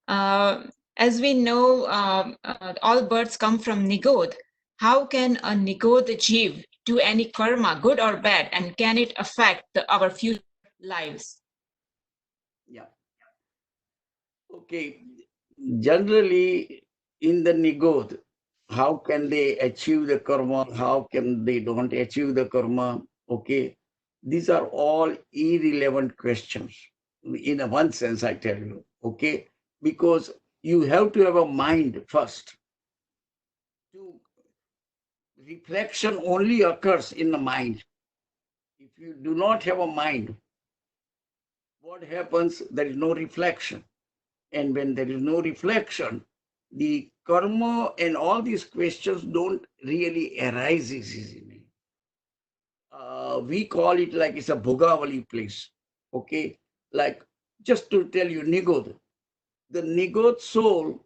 Uh, as we know, all birds come from Nigod. How can a Nigod Jeev do any karma, good or bad, and can it affect our future lives? Yeah. Okay. Generally, in the Nigod, how can they achieve the karma? How can they don't achieve the karma? Okay. These are all irrelevant questions. In a one sense, I tell you. Okay. Because you have to have a mind first. To reflection only occurs in the mind. If you do not have a mind, what happens? There is no reflection. And when there is no reflection, the karma and all these questions don't really arise easily. We call it like it's a Bhogavali place. Okay? Like, just to tell you, Nigod. The Nigod soul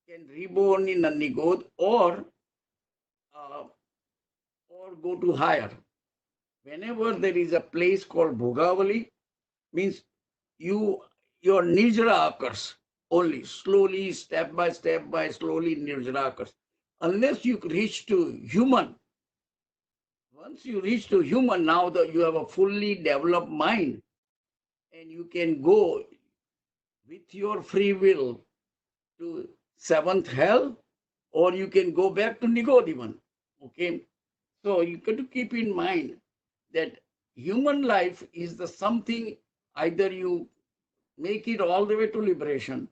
can reborn in a Nigod uh, or go to higher. Whenever there is a place called Bhogavali, means you your nirjara occurs only slowly, step by slowly nirjara occurs. Unless you reach to human, once you reach to human, now that you have a fully developed mind and you can go with your free will to seventh hell, or you can go back to Nigodevan. Okay, so you got to keep in mind that human life is the something either you make it all the way to liberation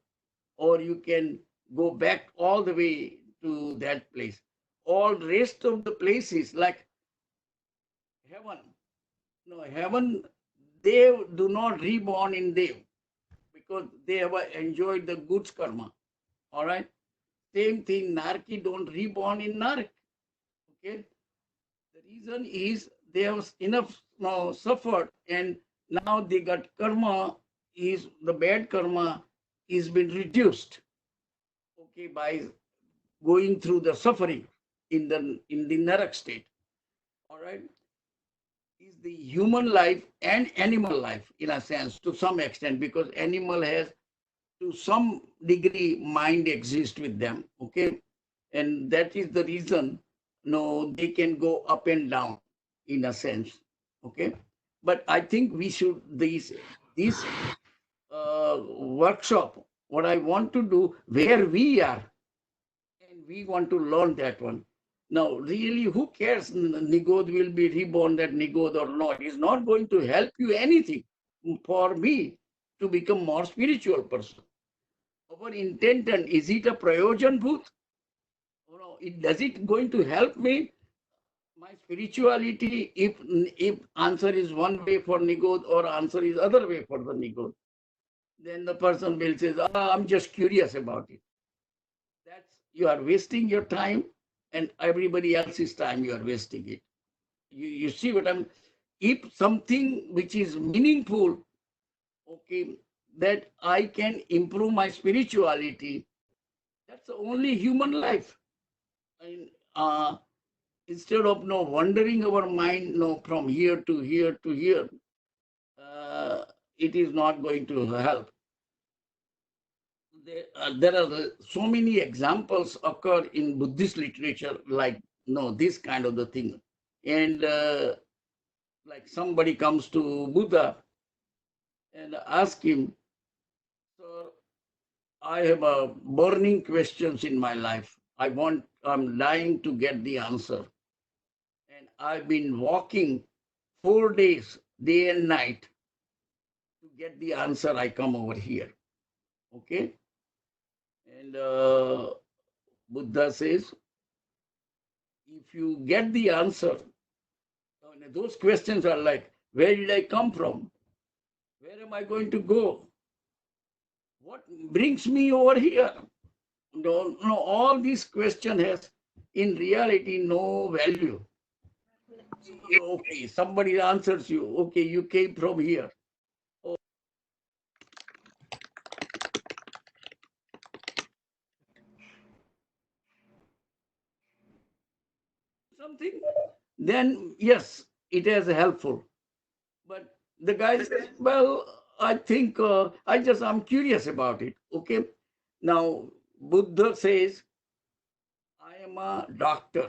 or you can go back all the way to that place. All rest of the places like heaven, no heaven, they do not reborn in them because they have enjoyed the good karma. All right, same thing, narki don't reborn in nark. Okay, the reason is they have enough now suffered and now they got karma, is the bad karma is been reduced, okay, by going through the suffering in the narak state. All right, is the human life and animal life in a sense to some extent, because animal has to some degree mind exists with them. Okay, and that is the reason no they can go up and down in a sense. Okay, but I think we should this workshop, what I want to do where we are, and we want to learn that one. Now, really, who cares? Nigod will be reborn, that Nigod or not. It's not going to help you anything for me to become more spiritual person. Our intention, is it a prayojan bhut? No, does it going to help me? My spirituality, if answer is one way for Nigod or answer is other way for the Nigod, then the person will say, I'm just curious about it. That's you are wasting your time and everybody else's time you are wasting it. You see what I'm if something which is meaningful, okay, that I can improve my spirituality, that's the only human life. And instead of no wandering our mind no from here to here to here, uh, it is not going to help. There are so many examples occur in Buddhist literature, like no this kind of the thing, and like somebody comes to Buddha and ask him, "Sir, I have a burning questions in my life. I'm dying to get the answer, and I've been walking 4 days, day and night, to get the answer. I come over here, okay." And Buddha says, if you get the answer, those questions are like, where did I come from? Where am I going to go? What brings me over here? No, no, all these question has in reality no value. Okay, somebody answers you. Okay, you came from here. Or something, then yes, it is helpful. But the guy says, well, I think I'm curious about it. Okay. Now, Buddha says, I am a doctor.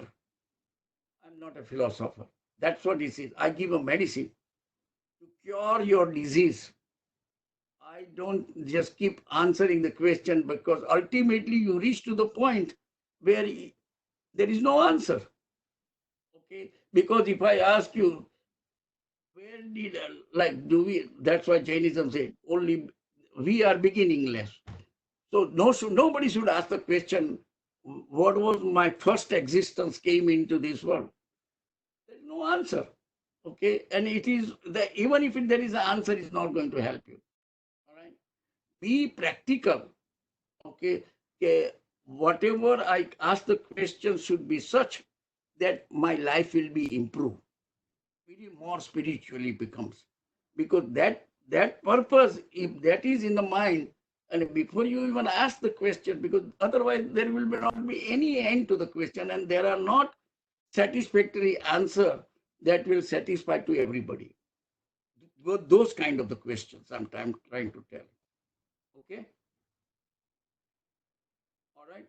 I'm not a philosopher. That's what he says. I give a medicine to cure your disease. I don't just keep answering the question because ultimately you reach to the point where there is no answer. Okay. Because if I ask you, where did, like, do we, that's why Jainism said, only we are beginningless. So nobody should ask the question, what was my first existence came into this world? There's no answer. Okay. And it is that even if there is an answer, it's not going to help you. All right. Be practical. Okay. Okay. Whatever I ask the question should be such that my life will be improved. More spiritually becomes. Because that purpose, if that is in the mind, and before you even ask the question, because otherwise there will not be any end to the question, and there are not satisfactory answer that will satisfy to everybody. Those kind of the questions I'm trying to tell. Okay. All right.